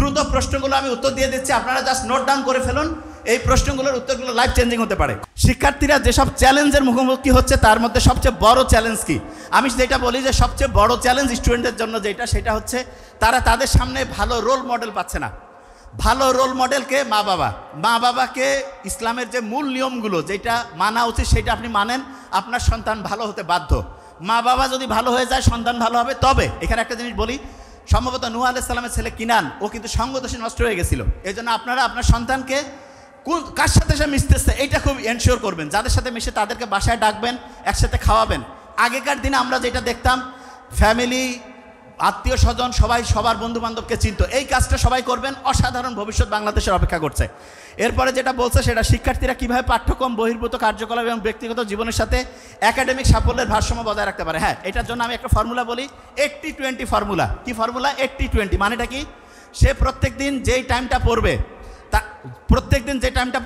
দ্রুত প্রশ্নগুলো আমি উত্তর দিয়ে দিচ্ছি, আপনারা জাস্ট নোট ডাউন করে ফেলুন। এই প্রশ্নগুলোর উত্তরগুলো লাইফ চেঞ্জিং হতে পারে। শিক্ষার্থীরা যেসব চ্যালেঞ্জের মুখোমুখি হচ্ছে তার মধ্যে সবচেয়ে বড় চ্যালেঞ্জ কি? আমি যেটা বলি যে সবচেয়ে বড় চ্যালেঞ্জ স্টুডেন্টদের জন্য সেটা হচ্ছে তারা তাদের সামনে ভালো রোল মডেল পাচ্ছে না। ভালো রোল মডেলকে মা বাবাকে ইসলামের যে মূল নিয়মগুলো যেটা মানা উচিত সেটা আপনি মানেন, আপনার সন্তান ভালো হতে বাধ্য। মা বাবা যদি ভালো হয়ে যায় সন্তান ভালো হবে। তবে এখানে একটা জিনিস বলি, সম্ভবত নূহ আলাইহিস সালামের ছেলে কিনান, ও কিন্তু সঙ্গদোষে নষ্ট হয়ে গেছিল। এই জন্য আপনারা আপনার সন্তানকে কার সাথে সে মিশতেছে এইটা খুব এনশিওর করবেন। যাদের সাথে মিশে তাদেরকে বাসায় ডাকবেন, একসাথে খাওয়াবেন। আগেকার দিনে আমরা যেটা দেখতাম, ফ্যামিলি, আত্মীয় স্বজন সবাই সবার বন্ধু বান্ধবকে চিনত। এই কাজটা সবাই করবেন, অসাধারণ ভবিষ্যৎ বাংলাদেশের অপেক্ষা করছে। এরপরে যেটা বলছে সেটা শিক্ষার্থীরা কীভাবে পাঠ্যক্রম বহির্ভূত কার্যকলাপ এবং ব্যক্তিগত জীবনের সাথে একাডেমিক সাফল্যের ভারসাম্য বজায় রাখতে পারে। হ্যাঁ, এটার জন্য আমি একটা ফর্মুলা বলি, 80-20 ফর্মুলা। কি ফর্মুলা? 80-20 মানেটা কি? সে প্রত্যেক দিন যেই টাইমটা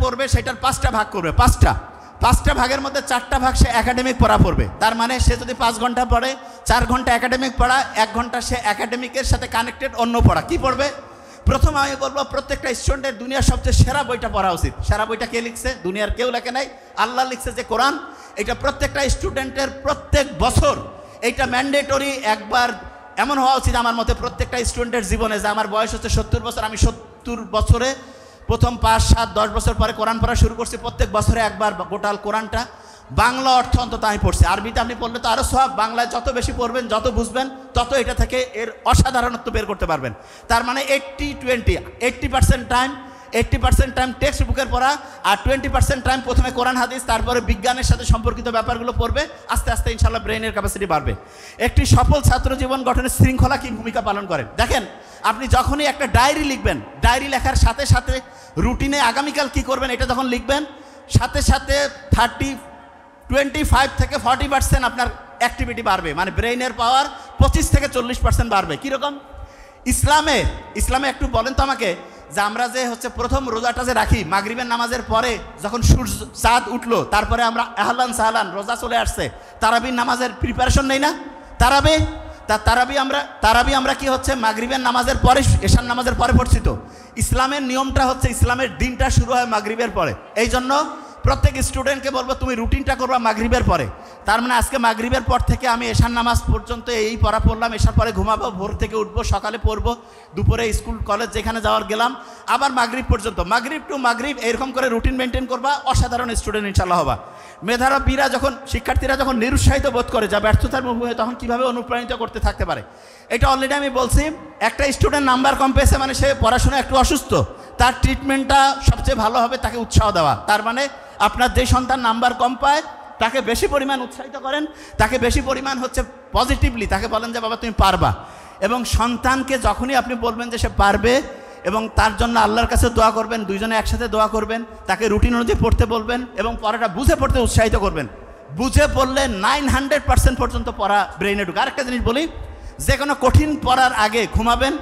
পড়বে সেটার 5টা ভাগ করবে। 5টা ভাগের মধ্যে 4টা ভাগ সে একাডেমিক পড়া পড়বে। তার মানে সে যদি 5 ঘন্টা পড়ে, 4 ঘন্টা একাডেমিক পড়া, 1 ঘন্টা সে একাডেমিকের সাথে কানেক্টেড অন্য পড়া। কি পড়বে? প্রথম আমি বলবো প্রত্যেকটা স্টুডেন্টের দুনিয়ার সবচেয়ে সেরা বইটা পড়া উচিত। সেরা বইটা কে লিখছে? দুনিয়ার কেউ লেখে নাই, আল্লাহ লিখছে যে কোরআন। এটা প্রত্যেকটা স্টুডেন্টের প্রত্যেক বছর এইটা ম্যান্ডেটরি একবার এমন হওয়া উচিত আমার মতে প্রত্যেকটা স্টুডেন্টের জীবনে, যে আমার বয়স হচ্ছে 70 বছর, আমি 70 বছরে প্রথম 5, 7, 10 বছর পরে কোরআন পড়া শুরু করছি। প্রত্যেক বছরে একবার গোটাল কোরআনটা বাংলা অর্থ অন্তত আমি পড়ছি। আরবিতে আপনি পড়লে তো আরও সব। বাংলায় যত বেশি পড়বেন, যত বুঝবেন, তত এটা থেকে এর অসাধারণত্ব বের করতে পারবেন। তার মানে 80-20, 80% টাইম টেক্সট বুকের পড়া, আর 20% টাইম প্রথমে কোরআন হাদিস, তারপরে বিজ্ঞানের সাথে সম্পর্কিত ব্যাপারগুলো পড়বে। আস্তে আস্তে ইনশাল্লাহ ব্রেইনের ক্যাপাসিটি বাড়বে। একটি সফল ছাত্র জীবন গঠনের শৃঙ্খলা কি ভূমিকা পালন করে? দেখেন, আপনি যখনই একটা ডায়েরি লিখবেন, ডায়েরি লেখার সাথে সাথে রুটিনে আগামীকাল কি করবেন এটা যখন লিখবেন, সাথে সাথে 25 থেকে 40% আপনার অ্যাক্টিভিটি বাড়বে। মানে ব্রেইনের পাওয়ার 25 থেকে 40% বাড়বে। কীরকম? ইসলামে একটু বলেন তো আমাকে, যে আমরা যে প্রথম রোজাটা যে রাখি মাগরিবের নামাজের পরে, যখন সূর্য চাঁদ উঠলো, তারপরে আমরা আহলান সাহলান রোজা চলে আসছে, তারাবির নামাজের প্রিপারেশন নেই না? তারাবি আমরা কি মাগরিবের নামাজের পরে, এশার নামাজের পরে পড়ছি। তো ইসলামের নিয়মটা ইসলামের দিনটা শুরু হয় মাগরিবের পরে। এই জন্য প্রত্যেক স্টুডেন্টকে বলবো তুমি রুটিনটা করবা মাগরিবের পরে। তার মানে আজকে মাগরিবের পর থেকে আমি এশার নামাজ পর্যন্ত এই পড়া পড়লাম, এশার পরে ঘুমাবো, ভোর থেকে উঠবো, সকালে পড়বো, দুপুরে স্কুল কলেজ যেখানে যাওয়ার গেলাম, আবার মাগরিব পর্যন্ত, মাগরিব টু মাগরিব, এরকম করে রুটিন মেনটেন করবা। অসাধারণ স্টুডেন্ট ইনশাল্লাহ হবা। মেধাবীরা শিক্ষার্থীরা যখন নিরুৎসাহিত বোধ করে, যা ব্যর্থতার মুখে, তখন কীভাবে অনুপ্রাণিত করতে থাকতে পারে? এটা অলরেডি আমি বলছি। একটা স্টুডেন্ট নাম্বার কম পেয়েছে মানে সে পড়াশোনা একটু অসুস্থ, তার ট্রিটমেন্টটা সবচেয়ে ভালো হবে তাকে উৎসাহ দেওয়া। তার মানে আপনার যে সন্তান নাম্বার কম পায় তাকে বেশি পরিমাণ উৎসাহিত করেন, তাকে বেশি পরিমাণ পজিটিভলি তাকে বলেন যে বাবা তুমি পারবা। এবং সন্তানকে যখনই আপনি বলবেন যে সে পারবে এবং তার জন্য আল্লাহর কাছে দোয়া করবেন, দুইজনে একসাথে দোয়া করবেন, তাকে রুটিন অনুযায়ী পড়তে বলবেন এবং পড়াটা বুঝে পড়তে উৎসাহিত করবেন। বুঝে পড়লে 900% পর্যন্ত পড়া ব্রেইনে ঢুকে। আরেকটা জিনিস বলি, যে কোনো কঠিন পড়ার আগে ঘুমাবেন,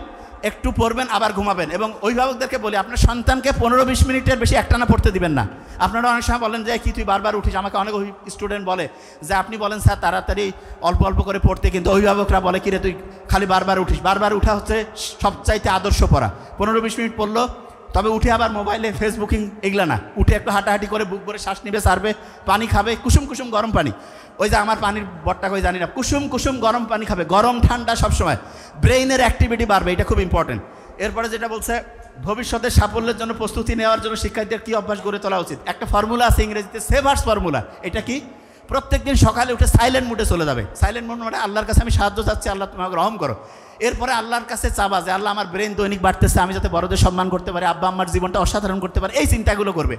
একটু পড়বেন, আবার ঘুমাবেন। এবং অভিভাবকদেরকে বলি, আপনার সন্তানকে 15-20 মিনিটের বেশি একটানা পড়তে দিবেন না। আপনারা অনেক সময় বলেন যে কি তুই বারবার উঠিস। আমাকে অনেক স্টুডেন্ট বলে যে আপনি বলেন স্যার তাড়াতাড়ি অল্প অল্প করে পড়তে, কিন্তু অভিভাবকরা বলে কিরে তুই খালি বারবার উঠিস। বারবার উঠা সবচাইতে আদর্শ পড়া। 15-20 মিনিট পড়লো, তবে উঠে আবার মোবাইলে ফেসবুকিং এগুলা না, উঠে একটু হাঁটাহাঁটি করে বুক ভরে শ্বাস নিবে, সারবে, পানি খাবে, কুসুম কুসুম গরম পানি। ওই যে আমার পানির বটটা কই জানি না, কুসুম কুসুম গরম পানি খাবে, গরম ঠান্ডা সবসময়। ব্রেইনের অ্যাক্টিভিটি বাড়বে, এটা খুব ইম্পর্টেন্ট। এরপরে যেটা বলছে, ভবিষ্যতের সাফল্যের জন্য প্রস্তুতি নেওয়ার জন্য শিক্ষার্থীদের কী অভ্যাস গড়ে তোলা উচিত? একটা ফর্মুলা আছে ইংরেজিতে, সেভার্স ফর্মুলা। এটা কি? প্রত্যেকদিন সকালে উঠে সাইলেন্ট মুডে চলে যাবে। সাইলেন্ট মুড মানে আল্লাহর কাছে আমি সাহায্য চাচ্ছি, আল্লাহ তুমি আমাকে রহম করো। এরপরে আল্লাহর কাছে চাবা যে আল্লাহ আমার ব্রেন দৈনিক বাড়তেছে, আমি যাতে বড়দের সম্মান করতে পারি, আব্বা আম্মার জীবনটা অসাধারণ করতে পারি, এই চিন্তাগুলো করবে।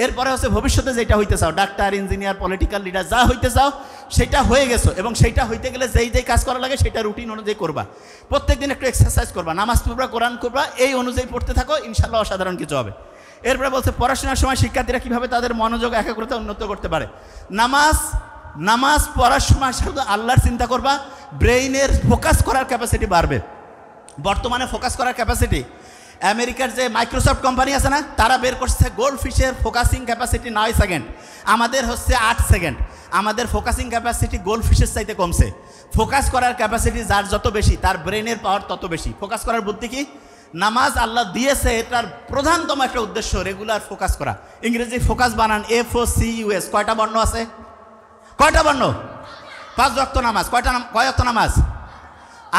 এরপরে ভবিষ্যতে যেটা হইতে চাও, ডাক্তার, ইঞ্জিনিয়ার, পলিটিক্যাল লিডার, যা হইতে চাও সেটা হয়ে গেছো, এবং সেইটা হইতে গেলে যেই কাজ করা লাগে সেটা রুটিন অনুযায়ী করবা। প্রত্যেকদিন একটু এক্সারসাইজ করবা, নামাজ পড়বা, কোরআন করবা, এই অনুযায়ী পড়তে থাকো, ইনশাল্লাহ অসাধারণ কিছু হবে। এরপরে বলছে পড়াশোনার সময় শিক্ষার্থীরা কীভাবে তাদের মনোযোগ একাগ্রতা উন্নত করতে পারে। নামাজ পড়ার সময় শুধু আল্লাহর চিন্তা করবা, ব্রেইনের ফোকাস করার ক্যাপাসিটি বাড়বে। বর্তমানে ফোকাস করার ক্যাপাসিটি, আমেরিকার যে মাইক্রোসফট কোম্পানি আছে না, তারা বের করছে গোল্ড ফিশের ফোকাসিং ক্যাপাসিটি 9 সেকেন্ড, আমাদের 8 সেকেন্ড। আমাদের ফোকাসিং ক্যাপাসিটি গোল্ড ফিশের চাইতে কমছে। ফোকাস করার ক্যাপাসিটি যার যত বেশি, তার ব্রেনের পাওয়ার তত বেশি। ফোকাস করার বুদ্ধি কি? নামাজ আল্লাহ দিয়েছে, এটার প্রধানতম একটা উদ্দেশ্য রেগুলার ফোকাস করা। ইংরেজি ফোকাস বানান FOCUS। কয়টা বর্ণ আছে? কয়টা বর্ণ? 5 ওয়াক্ত নামাজ। কয় ওয়াক্ত নামাজ?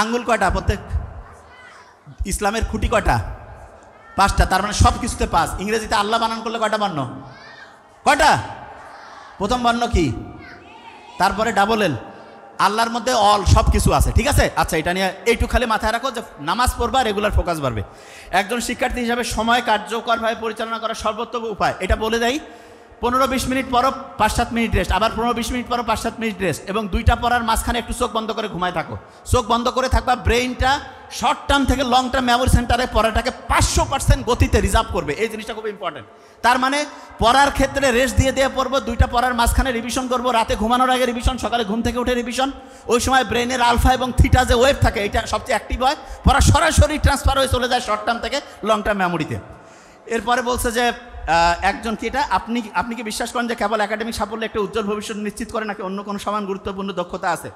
আঙ্গুল কয়টা প্রত্যেক? ইসলামের খুঁটি কয়টা? 5টা। তার মানে সব কিছুতে 5। ইংরেজিতে আল্লাহ বানান করলে কয়টা বর্ণ? কয়টা? প্রথম বর্ণ কি? তারপরে ডাবল এল। আল্লাহর মধ্যে অল, সব কিছু আছে, ঠিক আছে? আচ্ছা, এটা নিয়ে এইটু খালি মাথায় রাখো যে নামাজ পড়বা, রেগুলার ফোকাস বাড়বে। একজন শিক্ষার্থী হিসাবে সময় কার্যকরভাবে পরিচালনা করার সর্বোত্তম উপায় এটা বলে দেয়। 15-20 মিনিট পরও 5-7 মিনিট রেস্ট, আবার 15-20 মিনিট পরও 5-7 মিনিট রেস্ট, এবং 2টা পড়ার মাঝখানে একটু চোখ বন্ধ করে ঘুমায় থাকো। চোখ বন্ধ করে থাকবা, ব্রেইনটা শর্ট টার্ম থেকে লং টার্ম মেমোরি সেন্টারে পড়াটাকে 500% গতিতে রিজার্ভ করবে। এই জিনিসটা খুব ইম্পর্টেন্ট। তার মানে পড়ার ক্ষেত্রে রেস্ট দিয়ে দিয়ে পড়বো, 2টা পড়ার মাঝখানে রিভিশন করবো, রাতে ঘুমানোর আগে রিভিশন, সকালে ঘুম থেকে উঠে রিভিশন। ওই সময় ব্রেনের আলফা এবং থিটা যে ওয়েভ থাকে, এটা সবচেয়ে অ্যাক্টিভ হয়, পড়া সরাসরি ট্রান্সফার হয়ে চলে যায় শর্ট টার্ম থেকে লং টার্ম মেমোরিতে। এরপরে বলছে যে একজন কি এটা আপনি কি বিশ্বাস করেন যে কেবল একাডেমিক সাফল্য একটা উজ্জ্বল ভবিষ্যৎ নিশ্চিত করে, নাকি অন্য কোনো সমান গুরুত্বপূর্ণ দক্ষতা আছে?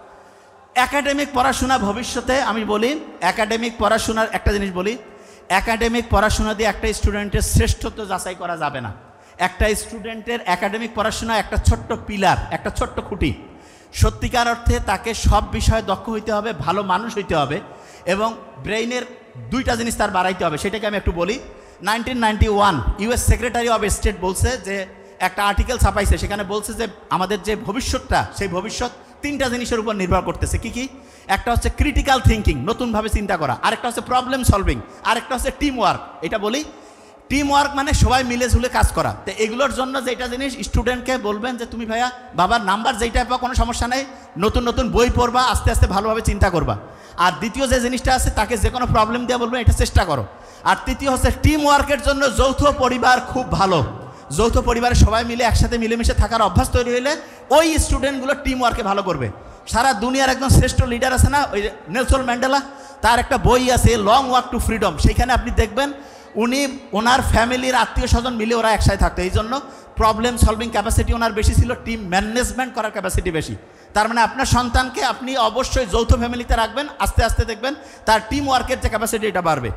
একাডেমিক পড়াশোনা ভবিষ্যতে, আমি বলি একাডেমিক পড়াশোনার একটা জিনিস বলি, একাডেমিক পড়াশোনা দিয়ে একটা স্টুডেন্টের শ্রেষ্ঠত্ব যাচাই করা যাবে না। একটা স্টুডেন্টের একাডেমিক পড়াশোনা একটা ছোট্ট পিলার, একটা ছোট্ট খুঁটি। সত্যিকার অর্থে তাকে সব বিষয়ে দক্ষ হইতে হবে, ভালো মানুষ হইতে হবে, এবং ব্রেইনের 2টা জিনিস তার বাড়াইতে হবে। সেটাকে আমি একটু বলি। 1991 US সেক্রেটারি অফ স্টেট বলছে যে, একটা আর্টিকেল ছাপাইছে, সেখানে বলছে যে আমাদের যে ভবিষ্যৎটা, সেই ভবিষ্যৎ 3টা জিনিসের উপর নির্ভর করতেছে। কি কি? একটা হচ্ছে ক্রিটিক্যাল থিঙ্কিং, নতুনভাবে চিন্তা করা, আরেকটা হচ্ছে প্রবলেম সলভিং, আরেকটা হচ্ছে টিম ওয়ার্ক। এটা বলি টিম ওয়ার্ক মানে সবাই মিলে ঝুলে কাজ করা। তো এগুলোর জন্য যেটা জিনিস স্টুডেন্টকে বলবেন যে তুমি ভাইয়া বাবার নাম্বার যেইটা পাও কোনো সমস্যা নেই, নতুন নতুন বই পড়বা, আস্তে আস্তে ভালোভাবে চিন্তা করবা। আর দ্বিতীয় যে জিনিসটা আছে, তাকে যে কোনো প্রবলেম দিয়ে বলবেন এটা চেষ্টা করো। আর তৃতীয় হচ্ছে টিম ওয়ার্কের জন্য যৌথ পরিবার খুব ভালো। যৌথ পরিবারে সবাই মিলে একসাথে মিলেমিশে থাকার অভ্যাস তৈরি হইলে ওই স্টুডেন্টগুলো টিম ওয়ার্কে ভালো করবে। সারা দুনিয়ার একজন শ্রেষ্ঠ লিডার আছে না, ওই নেলসন ম্যান্ডেলা, তার একটা বই আছে লং ওয়াক টু ফ্রিডম। সেইখানে আপনি দেখবেন উনি ওনার ফ্যামিলির আত্মীয় স্বজন মিলে ওরা একসাথে থাকতো। এই জন্য প্রবলেম সলভিং ক্যাপাসিটি ওনার বেশি ছিল, টিম ম্যানেজমেন্ট করার ক্যাপাসিটি বেশি। তার মানে আপনার সন্তানকে আপনি অবশ্যই যৌথ ফ্যামিলিতে রাখবেন, আস্তে আস্তে দেখবেন তার টিম ওয়ার্কের যে ক্যাপাসিটি এটা বাড়বে।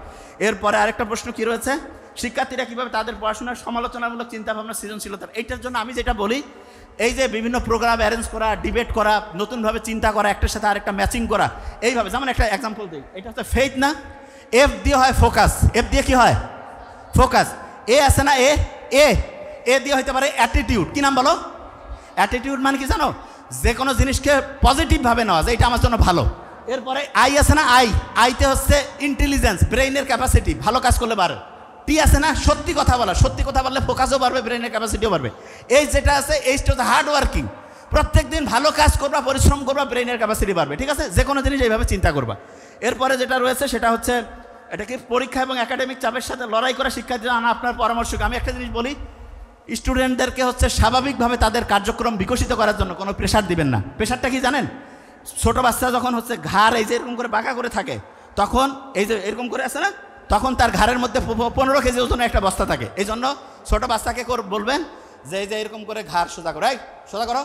এরপরে আরেকটা প্রশ্ন কী রয়েছে, শিক্ষার্থীরা কীভাবে তাদের পড়াশোনার সমালোচনামূলক চিন্তাভাবনা সৃজনশীলতা, এইটার জন্য আমি যেটা বলি, এই যে বিভিন্ন প্রোগ্রাম অ্যারেঞ্জ করা, ডিবেট করা, নতুনভাবে চিন্তা করা, একটার সাথে আরেকটা ম্যাচিং করা, এইভাবে। যেমন একটা এক্সাম্পল দিই, এটা হচ্ছে ফেইথ না, এফ দিয়ে হয় ফোকাস, এফ দিয়ে কি হয়? ফোকাস। এ আছে না, এ এ এ দিয়ে হইতে পারে অ্যাটিটিউড। কি নাম বলো? অ্যাটিটিউড মানে কি জানো? যে কোনো জিনিসকে পজিটিভভাবে নেওয়া যায়, এটা আমার জন্য ভালো। এরপরে আই আছে না, আইতে হচ্ছে ইন্টেলিজেন্স, ব্রেইনের ক্যাপাসিটি, ভালো কাজ করলে বাড়ে। টি আছে না, সত্যি কথা বলা, সত্যি কথা বললে ফোকাসও বাড়বে, ব্রেইনের ক্যাপাসিটিও বাড়বে। এই যেটা আছে, এইটা হচ্ছে হার্ড ওয়ার্কিং, প্রত্যেক দিন ভালো কাজ করবা, পরিশ্রম করবা, ব্রেইনের ক্যাপাসিটি বাড়বে, ঠিক আছে? যে কোনো জিনিস এইভাবে চিন্তা করবা। এরপরে যেটা রয়েছে সেটা হচ্ছে, এটাকে পরীক্ষা এবং একাডেমিক চাপের সাথে লড়াই করা শিক্ষার্থীরা আনা আপনার পরামর্শ। আমি একটা জিনিস বলি, স্টুডেন্টদেরকে হচ্ছে স্বাভাবিকভাবে তাদের কার্যক্রম বিকশিত করার জন্য কোনো প্রেশার দিবেন না। প্রেশারটা কি জানেন? ছোটো বাচ্চা যখন হচ্ছে ঘাড় এই যে এরকম করে বাঁকা করে থাকে, তখন এই যে এরকম করে আছে না, তখন তার ঘাড়ের মধ্যে 15 কেজি ওজনের একটা বস্তা থাকে। এই জন্য ছোটো বাচ্চাকে বলবেন যে এই যে এরকম করে ঘাড় সোজা করো, এই সোজা করো,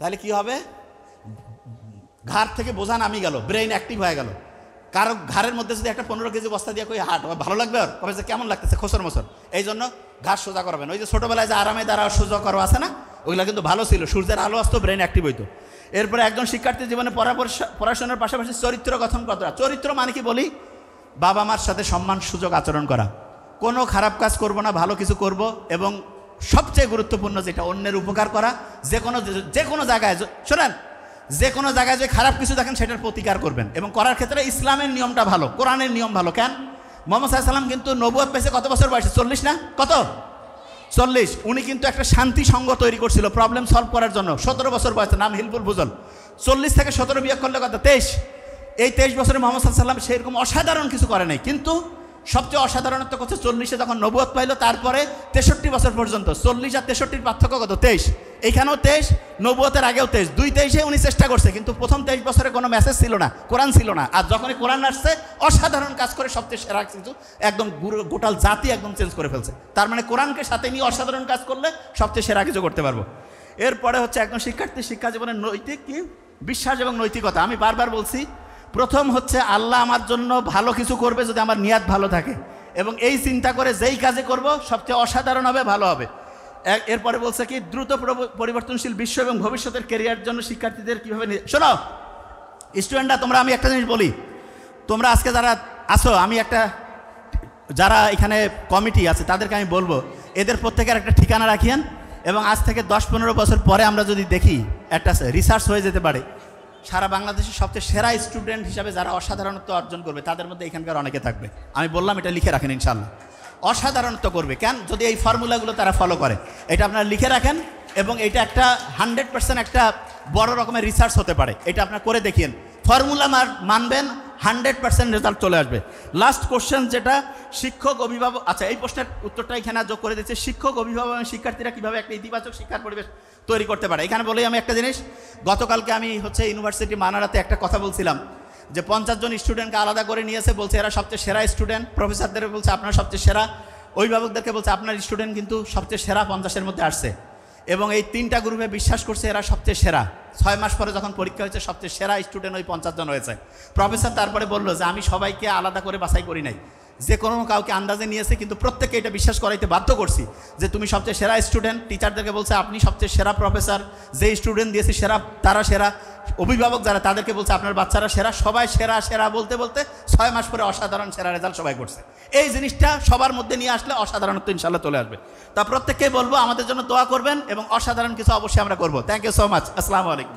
তাহলে কি হবে? ঘাড় থেকে বোঝা নামি গেল, ব্রেইন অ্যাক্টিভ হয়ে গেল। কারো ঘাড়ের মধ্যে যদি একটা 15 কেজি বস্তা দিয়ে কই হাট, ভালো লাগবে? আর কবে যে কেমন লাগতেছে, খোসর মোসর। এই জন্য ঘাড় সোজা করবেন। ওই যে ছোটোবেলায় যে আরামে দ্বারা সোজা করো আছে না, ওইগুলো কিন্তু ভালো ছিল, সূর্যের আলো আসতো, ব্রেন অ্যাক্টিভ হইতো। এরপরে একজন শিক্ষার্থী জীবনে পড়াশোনার পাশাপাশি চরিত্র গঠন করা। চরিত্র মানে কি বলি, বাবা মার সাথে সম্মান সুযোগ আচরণ করা, কোনো খারাপ কাজ করব না, ভালো কিছু করব, এবং সবচেয়ে গুরুত্বপূর্ণ যেটা অন্যের উপকার করা। যে কোনো জায়গায় শোনেন, যে কোনো জায়গায় যে খারাপ কিছু দেখেন সেটার প্রতিকার করবেন, এবং করার ক্ষেত্রে ইসলামের নিয়মটা ভালো, কোরআনের নিয়ম ভালো। কেন? মুহাম্মদ সাল্লাল্লাহু আলাইহি ওয়াসাল্লাম কিন্তু নবুয়ত পেয়েছে কত বছর বয়সে? 40 না? কত? 40। উনি কিন্তু একটা শান্তি সংঘ তৈরি করছিল প্রবলেম সলভ করার জন্য, 17 বছর বয়সে, নাম হিলফুল ফুজল। 40 থেকে 17 বিয়োগ করলে কত? 23। এই 23 বছরে মুহাম্মদ সাল্লাল্লাহু আলাইহি ওয়াসাল্লাম সেরকম অসাধারণ কিছু করে নাই, কিন্তু সবচেয়ে অসাধারণত্ব করছে 40-এ যখন নবুয়ত পাইলো, তারপরে 63 বছর পর্যন্ত। 40 আর 63-র পার্থক্য কত? 23। এইখানেও 23, নবুয়তের আগেও 23, 23-এ উনি চেষ্টা করছে, কিন্তু প্রথম 23 বছরে কোনো মেসেজ ছিল না, কোরআন ছিল না। আর যখনই কোরআন আসছে, অসাধারণ কাজ করে সবচেয়ে সেরা কিছু একদম গোটাল জাতি একদম চেঞ্জ করে ফেলছে। তার মানে কোরআনকে সাথে নিয়ে অসাধারণ কাজ করলে সবচেয়ে সেরা কিছু করতে পারবো। এরপরে হচ্ছে একজন শিক্ষার্থী শিক্ষা জীবনের নৈতিক কি বিশ্বাস এবং নৈতিকতা। আমি বারবার বলছি, প্রথম হচ্ছে আল্লাহ আমার জন্য ভালো কিছু করবে যদি আমার নিয়াত ভালো থাকে, এবং এই চিন্তা করে যেই কাজে করব সবচেয়ে অসাধারণ হবে, ভালো হবে। এরপরে বলছে কি দ্রুত পরিবর্তনশীল বিশ্ব এবং ভবিষ্যতের কেরিয়ার জন্য শিক্ষার্থীদের কীভাবে শোনো স্টুডেন্টরা, তোমরা আমি একটা জিনিস বলি, তোমরা আজকে যারা আসো, আমি একটা যারা এখানে কমিটি আছে তাদেরকে আমি বলবো এদের প্রত্যেকের একটা ঠিকানা রাখিয়েন, এবং আজ থেকে 10-15 বছর পরে আমরা যদি দেখি একটা রিসার্চ হয়ে যেতে পারে সারা বাংলাদেশের সবচেয়ে সেরা স্টুডেন্ট হিসাবে যারা অসাধারণত্ব অর্জন করবে তাদের মধ্যে এখানকার অনেকে থাকবে। আমি বললাম এটা লিখে রাখেন, ইনশাল্লাহ অসাধারণত্ব করবে। কেন? যদি এই ফর্মুলাগুলো তারা ফলো করে। এটা আপনারা লিখে রাখেন, এবং এটা একটা 100% একটা বড় রকমের রিসার্চ হতে পারে। এটা আপনারা করে দেখিয়েন, ফর্মুলা মানবেন, 100% রেজাল্ট চলে আসবে। লাস্ট কোশ্চেন যেটা, শিক্ষক অভিভাবক, আচ্ছা এই প্রশ্নের উত্তরটা এখানে যোগ করে দিচ্ছে, শিক্ষক অভিভাবক এবং শিক্ষার্থীরা কীভাবে একটা ইতিবাচক শিক্ষার পরিবেশ তৈরি করতে পারে। এখানে বলেই আমি একটা জিনিস, গতকালকে আমি ইউনিভার্সিটি মানারাতে একটা কথা বলছিলাম যে 50 জন স্টুডেন্টকে আলাদা করে নিয়েছে, বলছে এরা সবচেয়ে সেরা স্টুডেন্ট, প্রফেসরদের বলছে আপনারা সবচেয়ে সেরা, অভিভাবকদেরকে বলছে আপনার স্টুডেন্ট কিন্তু সবচেয়ে সেরা 50-এর মধ্যে আসছে, এবং এই 3টা গ্রুপে বিশ্বাস করছে এরা সবচেয়ে সেরা। 6 মাস পরে যখন পরীক্ষা হয়েছে সবচেয়ে সেরা স্টুডেন্ট ওই 50 জন হয়েছে। প্রফেসর তারপরে বললো যে আমি সবাইকে আলাদা করে বাছাই করি নাই, যে কোনো কাউকে আন্দাজে নিয়েছে, কিন্তু প্রত্যেককে এটা বিশ্বাস করাইতে বাধ্য করছি যে তুমি সবচেয়ে সেরা স্টুডেন্ট। টিচারদেরকে বলছে আপনি সবচেয়ে সেরা প্রফেসর, যে স্টুডেন্ট দিয়েছে সেরা তারা সেরা, অভিভাবক যারা তাদেরকে বলছে আপনার বাচ্চারা সেরা, সবাই সেরা সেরা বলতে বলতে 6 মাস পরে অসাধারণ সেরা রেজাল্ট সবাই করছে। এই জিনিসটা সবার মধ্যে নিয়ে আসলে অসাধারণত্ব ইনশাল্লাহ চলে আসবে। তা প্রত্যেককে বলবো আমাদের জন্য দোয়া করবেন, এবং অসাধারণ কিছু অবশ্যই আমরা করবো। Thank you so much. আসসালামু আলাইকুম।